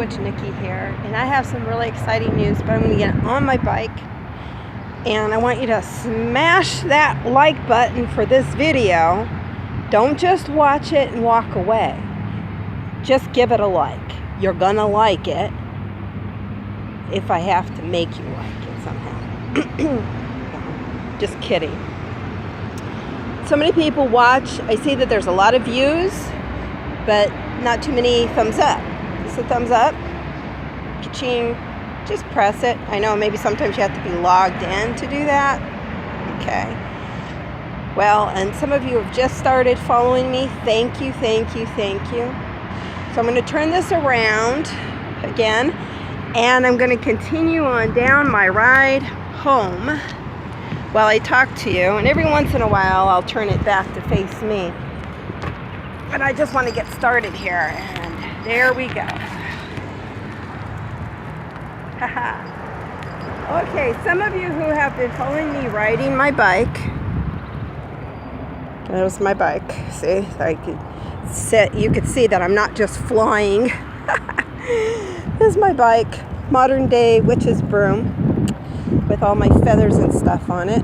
Coach Nikki here, and I have some really exciting news, but I'm going to get on my bike, and I want you to smash that like button for this video. Don't just watch it and walk away. Just give it a like. You're going to like it if I have to make you like it somehow. Just kidding. So many people watch. I see that there's a lot of views, but not too many thumbs up. Just a thumbs up. Ka-ching. Just press it. I know maybe sometimes you have to be logged in to do that. Okay. Well, and some of you have just started following me. Thank you, thank you, thank you. So I'm going to turn this around again, and I'm going to continue on down my ride home while I talk to you. And every once in a while, I'll turn it back to face me. But I just want to get started here, and there we go. Okay, some of you who have been following me riding my bike, there's my bike. See, I could sit. You could see that I'm not just flying. This is my bike, modern day witch's broom, with all my feathers and stuff on it.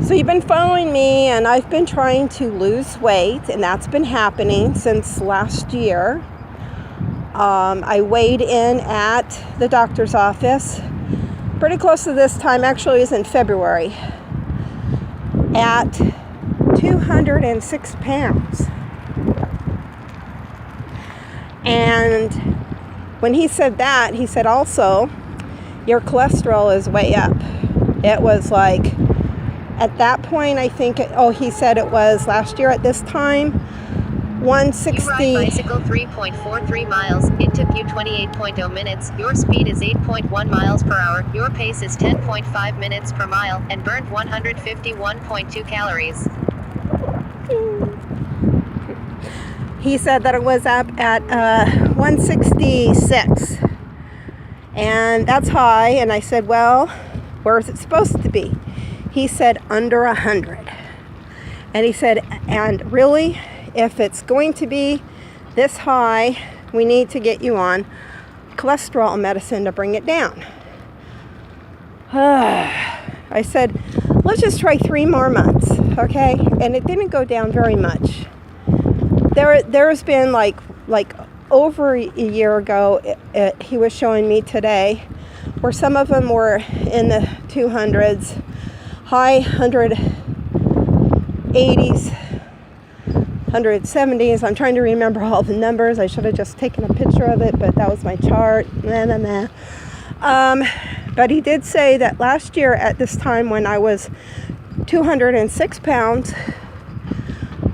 So you've been following me, and I've been trying to lose weight, and that's been happening since last year. I weighed in at the doctor's office pretty close to this time. Actually, it was in February, at 206 pounds. And when he said that, he said also, your cholesterol is way up. It was like, at that point, I think, he said it was last year at this time, 160. You ride bicycle 3.43 miles. It took you 28.0 minutes. Your speed is 8.1 miles per hour. Your pace is 10.5 minutes per mile, and burned 151.2 calories. He said that it was up at 166, and that's high. And I said, well, where is it supposed to be? He said under 100. And he said, and really, if it's going to be this high, we need to get you on cholesterol medicine to bring it down. I said, let's just try 3 more months, okay? And it didn't go down very much. There's been like over a year ago, he was showing me today, where some of them were in the 200s, high 180s, 170s. I'm trying to remember all the numbers. I should have just taken a picture of it, but that was my chart. But he did say that last year at this time, when I was 206 pounds,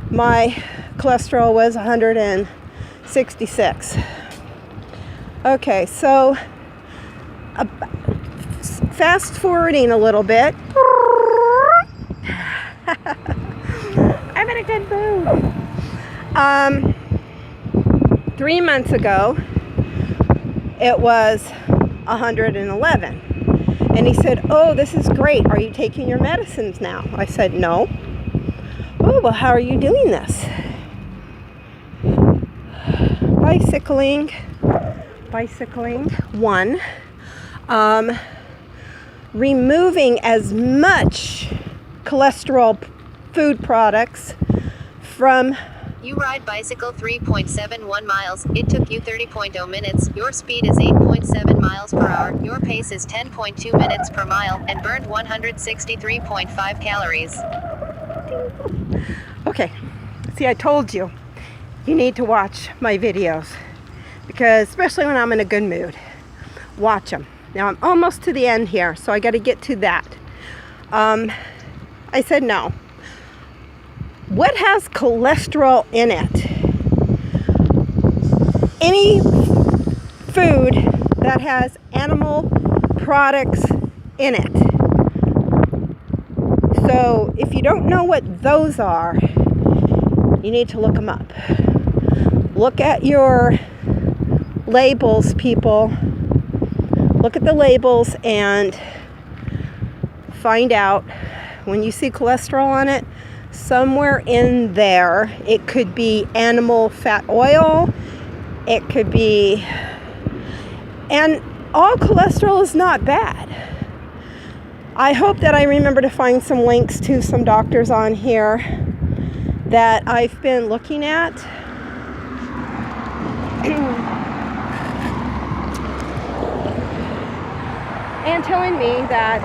my cholesterol was 166. Okay, so fast forwarding a little bit. I'm in a good mood. 3 months ago, it was 111. And he said, oh, this is great. Are you taking your medicines now? I said, no. Oh, well, how are you doing this? Bicycling, 1. Removing as much cholesterol food products from. You ride bicycle 3.71 miles. It took you 30.0 minutes. Your speed is 8.7 miles per hour. Your pace is 10.2 minutes per mile, and burned 163.5 calories. Okay, see, I told you, you need to watch my videos, because especially when I'm in a good mood, watch them. Now I'm almost to the end here, so I got to get to that. I said no. What has cholesterol in it? Any food that has animal products in it. So if you don't know what those are, you need to look them up. Look at your labels, people. Look at the labels and find out when you see cholesterol on it, somewhere in there. It could be animal fat oil. It could be, and all cholesterol is not bad. I hope that I remember to find some links to some doctors on here that I've been looking at. And telling me that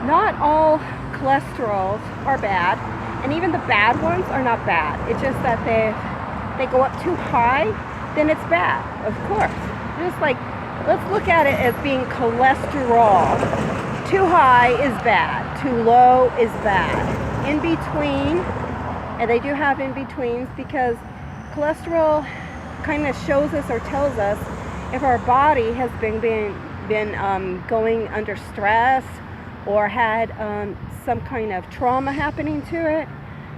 not all cholesterols are bad, and even the bad ones are not bad. It's just that they go up too high, then it's bad, of course. Just like, let's look at it as being cholesterol. Too high is bad, too low is bad. In between, and they do have in-betweens, because cholesterol kind of shows us or tells us if our body has been going under stress or had some kind of trauma happening to it.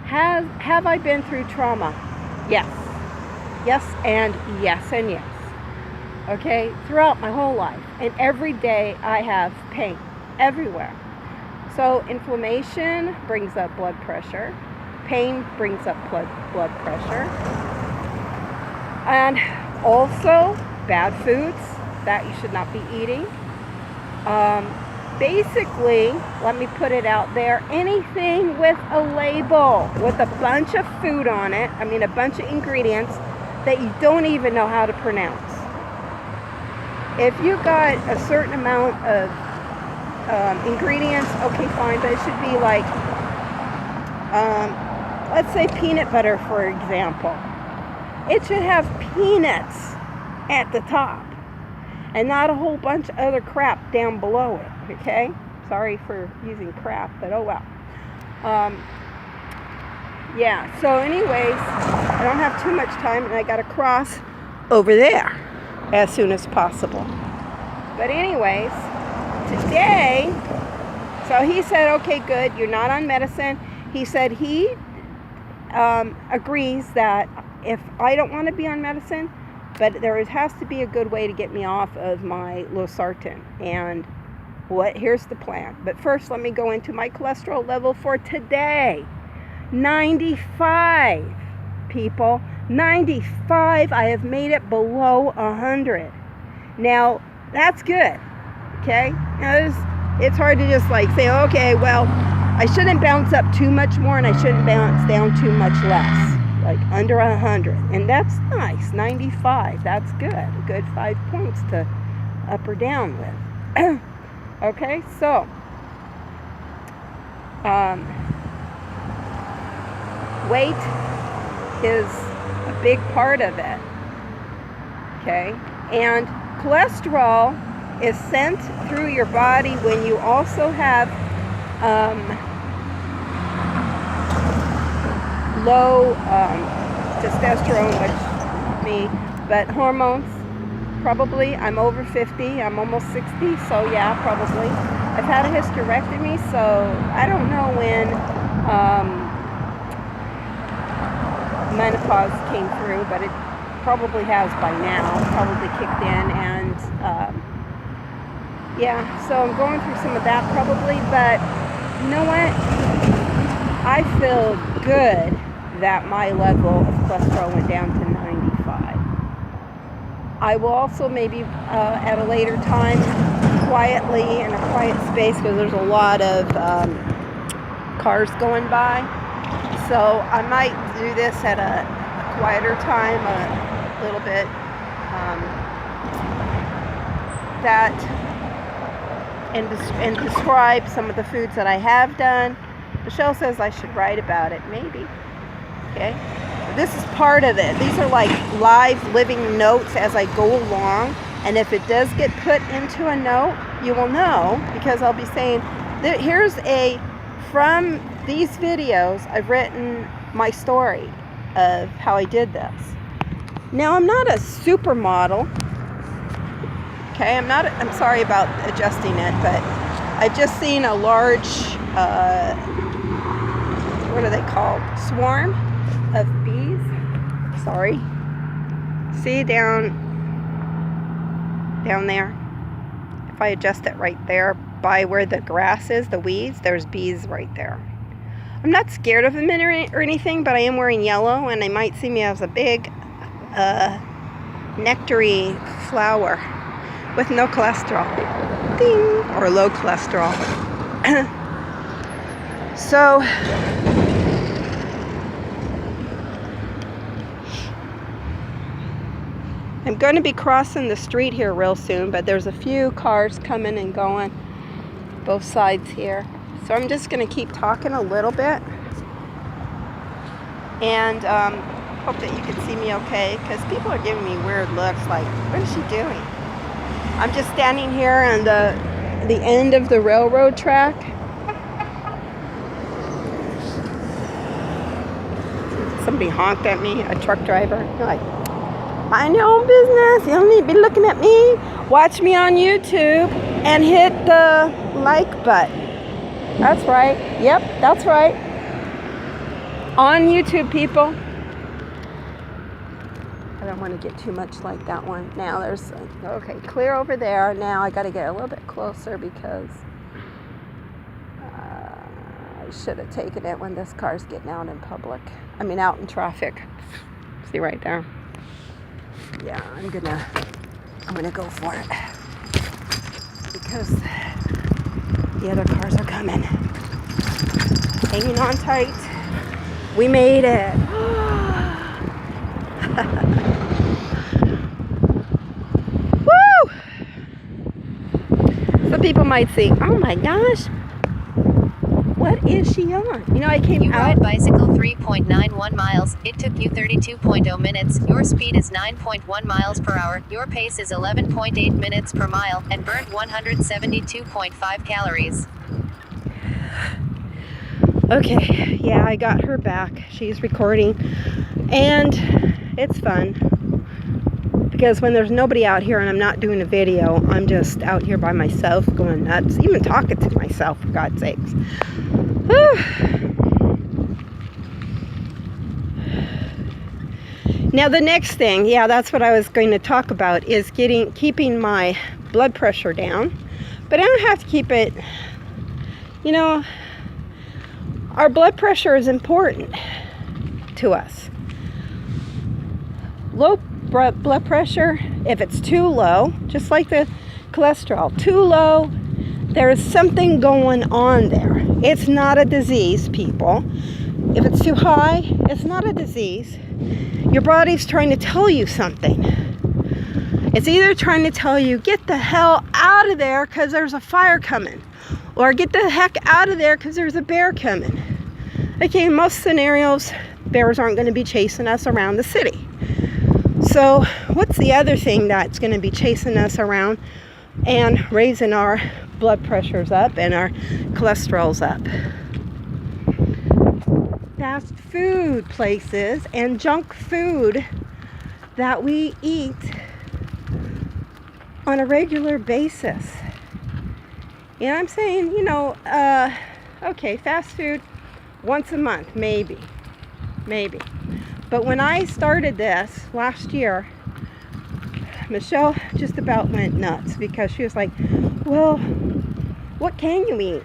Have I been through trauma? Yes. Yes and yes and yes. Okay? Throughout my whole life. And every day I have pain. Everywhere. So inflammation brings up blood pressure. Pain brings up blood pressure. And also bad foods that you should not be eating. Basically, let me put it out there, anything with a label, with a bunch of food on it, a bunch of ingredients that you don't even know how to pronounce. If you got a certain amount of ingredients, okay, fine, but it should be like, let's say peanut butter, for example. It should have peanuts at the top and not a whole bunch of other crap down below it, okay? Sorry for using crap, but oh well. Yeah, so anyways, I don't have too much time, and I got to cross over there as soon as possible. But anyways, today, so he said, okay, good, you're not on medicine. He said he agrees that if I don't want to be on medicine, but there has to be a good way to get me off of my losartan. And here's the plan. But first, let me go into my cholesterol level for today. 95, people. 95. I have made it below 100. Now, that's good. Okay? Now, it's hard to just like say, okay, well, I shouldn't bounce up too much more and I shouldn't bounce down too much less. Like under 100, and that's nice. 95, that's good. A good 5 points to up or down with. Okay, so weight is a big part of it. Okay, and cholesterol is sent through your body when you also have low testosterone, but hormones, probably. I'm over 50, I'm almost 60, so yeah, probably. I've had a hysterectomy, so I don't know when menopause came through, but it probably has by now, probably kicked in, and yeah, so I'm going through some of that probably, but you know what? I feel good that my level of cholesterol went down to 95. I will also maybe at a later time, quietly in a quiet space, because there's a lot of cars going by. So I might do this at a quieter time, a little bit, and describe some of the foods that I have done. Michelle says I should write about it, maybe. Okay, this is part of it. These are like live living notes as I go along, and if it does get put into a note, you will know, because I'll be saying that here's from these videos I've written my story of how I did this. Now, I'm not a supermodel. Okay, I'm sorry about adjusting it, but I've just seen a large what are they called? Swarm of bees. Sorry. See down there? If I adjust it right there by where the grass is, the weeds, there's bees right there. I'm not scared of them or anything, but I am wearing yellow, and they might see me as a big nectary flower with no cholesterol. Ding! Or low cholesterol. So I'm going to be crossing the street here real soon, but there's a few cars coming and going both sides here. So I'm just going to keep talking a little bit, and hope that you can see me okay, because people are giving me weird looks like, what is she doing? I'm just standing here on the end of the railroad track. Somebody honked at me, a truck driver. They're like, mind your own business. You don't need to be looking at me. Watch me on YouTube and hit the like button. That's right. Yep, that's right. On YouTube, people. I don't want to get too much like that one. Now there's, okay, clear over there. Now I got to get a little bit closer because I should have taken it when this car's getting out in public. I mean, out in traffic. See right there. Yeah, I'm gonna go for it because the other cars are coming. Hanging on tight. We made it. Woo! Some people might think, oh my gosh, what is she on? You know, I came You out. ride bicycle 3.91 miles. It took you 32.0 minutes. Your speed is 9.1 miles per hour. Your pace is 11.8 minutes per mile and burned 172.5 calories. Okay, yeah, I got her back. She's recording, and it's fun because when there's nobody out here and I'm not doing a video, I'm just out here by myself going nuts, even talking to myself, for God's sakes. Now the next thing, yeah, that's what I was going to talk about, is keeping my blood pressure down. But I don't have to keep it, you know, our blood pressure is important to us. Low blood pressure, if it's too low, just like the cholesterol, too low, there is something going on there. It's not a disease, people. If it's too high, it's not a disease. Your body's trying to tell you something. It's either trying to tell you, get the hell out of there because there's a fire coming, or get the heck out of there because there's a bear coming. Okay, in most scenarios, bears aren't going to be chasing us around the city. So what's the other thing that's going to be chasing us around and raising our blood pressures up and our cholesterol's up? Fast food places and junk food that we eat on a regular basis. You know what I'm saying? You know, okay, fast food once a month, maybe. But when I started this last year, Michelle just about went nuts because she was like, well, what can you eat?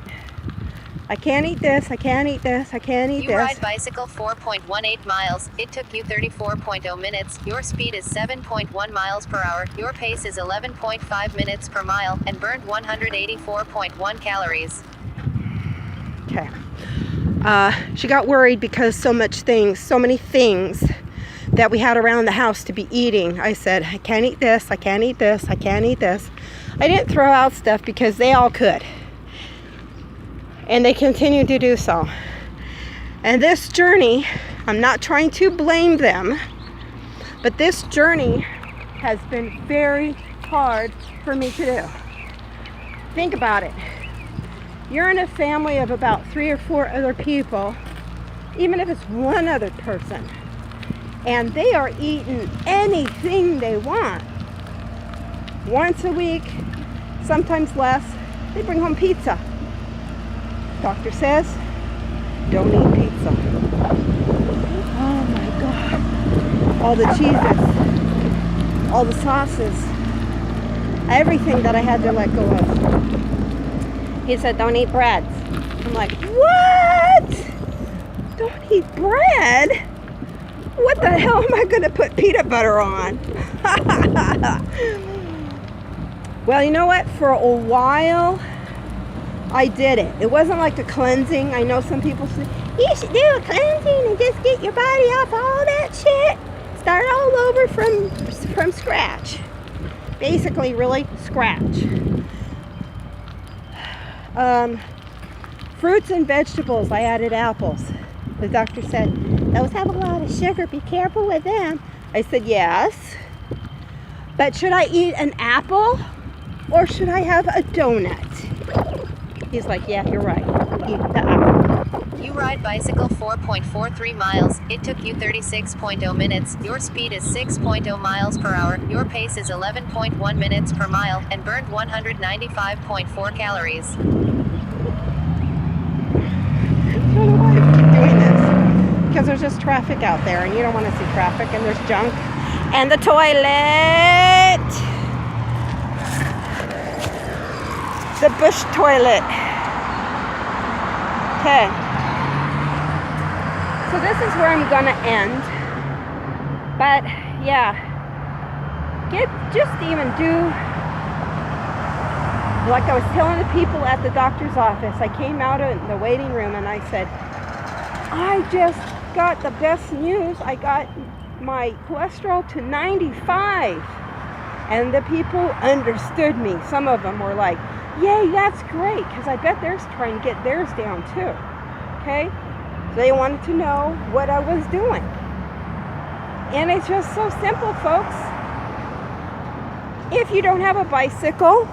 I can't eat this, I can't eat this, I can't eat this. You ride bicycle 4.18 miles. It took you 34.0 minutes. Your speed is 7.1 miles per hour. Your pace is 11.5 minutes per mile and burned 184.1 calories. Okay. She got worried because so many things that we had around the house to be eating. I said, I can't eat this, I can't eat this, I can't eat this. I didn't throw out stuff because they all could. And they continue to do so. And this journey, I'm not trying to blame them, but this journey has been very hard for me to do. Think about it. You're in a family of about 3 or 4 other people, even if it's one other person, and they are eating anything they want. Once a week, sometimes less, they bring home pizza. Doctor says, don't eat pizza. Oh my God. All the cheeses, all the sauces, everything that I had to let go of. He said, don't eat breads. I'm like, what? Don't eat bread? What the hell am I going to put peanut butter on? Well, you know what? For a while, I did it. It wasn't like a cleansing. I know some people say, you should do a cleansing and just get your body off all that shit. Start all over from scratch. Basically, really, scratch. Fruits and vegetables, I added apples. The doctor said, those have a lot of sugar. Be careful with them. I said, yes. But should I eat an apple or should I have a donut? He's like, yeah, you're right. Eat the apple. You ride bicycle 4.43 miles. It took you 36.0 minutes. Your speed is 6.0 miles per hour. Your pace is 11.1 minutes per mile and burned 195.4 calories. I don't know why I'm doing this. Because there's just traffic out there and you don't want to see traffic and there's junk. And the toilet. The bush toilet. Okay. So this is where I'm gonna end. But yeah, just even do like I was telling the people at the doctor's office. I came out of the waiting room and I said, I just got the best news. I got my cholesterol to 95. And the people understood me. Some of them were like, yay, that's great, because I bet they're trying to get theirs down too. Okay? So they wanted to know what I was doing. And it's just so simple, folks. If you don't have a bicycle,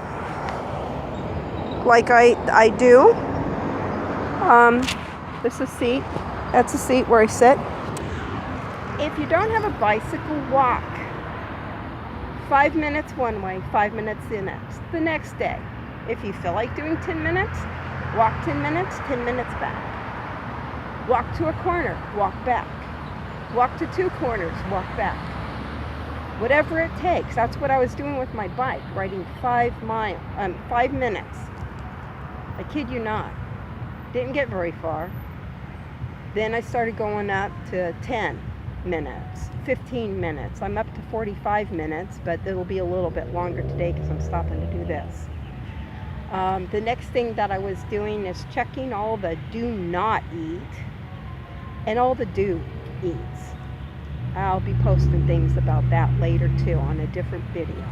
like I do, this is a seat. That's a seat where I sit. If you don't have a bicycle, walk. 5 minutes one way, 5 minutes the next day. If you feel like doing 10 minutes, walk 10 minutes, 10 minutes back. Walk to a corner, walk back. Walk to 2 corners, walk back. Whatever it takes. That's what I was doing with my bike, riding 5 minutes. I kid you not. Didn't get very far. Then I started going up to 10 minutes, 15 minutes. I'm up to 45 minutes, but it'll be a little bit longer today because I'm stopping to do this. The next thing that I was doing is checking all the do not eat and all the do eats. I'll be posting things about that later too on a different video.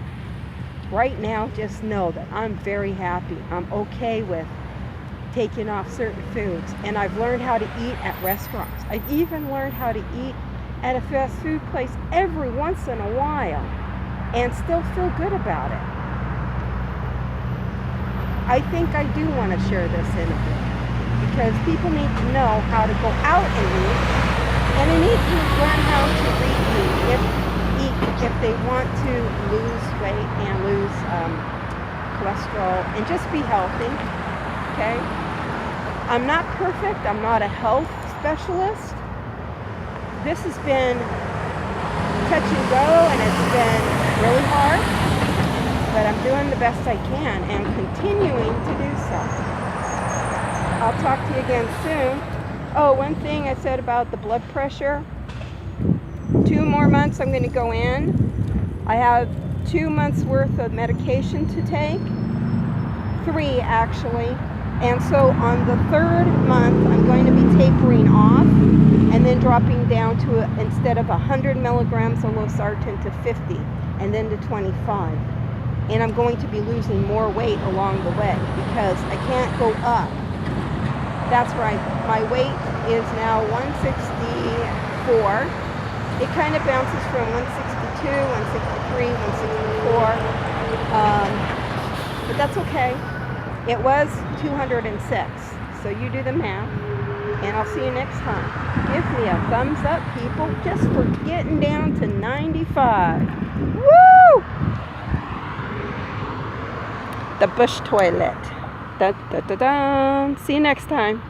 Right now, just know that I'm very happy. I'm okay with taking off certain foods, and I've learned how to eat at restaurants. I've even learned how to eat at a fast food place every once in a while and still feel good about it. I think I do want to share this in a bit because people need to know how to go out and eat, and they need to learn how to eat if they want to lose weight and lose cholesterol and just be healthy. Okay? I'm not perfect. I'm not a health specialist. This has been touch and go, and it's been really hard, but I'm doing the best I can and continuing to do so. I'll talk to you again soon. Oh, one thing I said about the blood pressure. 2 more months I'm going to go in. I have 2 months worth of medication to take. 3 actually. And so on the 3rd month, I'm going to be tapering off and then dropping down to, instead of 100 milligrams of losartan, to 50 and then to 25. And I'm going to be losing more weight along the way because I can't go up. That's right. My weight is now 164. It kind of bounces from 162, 163, 164. But that's okay. It was 206. So you do the math. And I'll see you next time. Give me a thumbs up, people, just for getting down to 95. Woo! The bush toilet. Da, da, da, da. See you next time.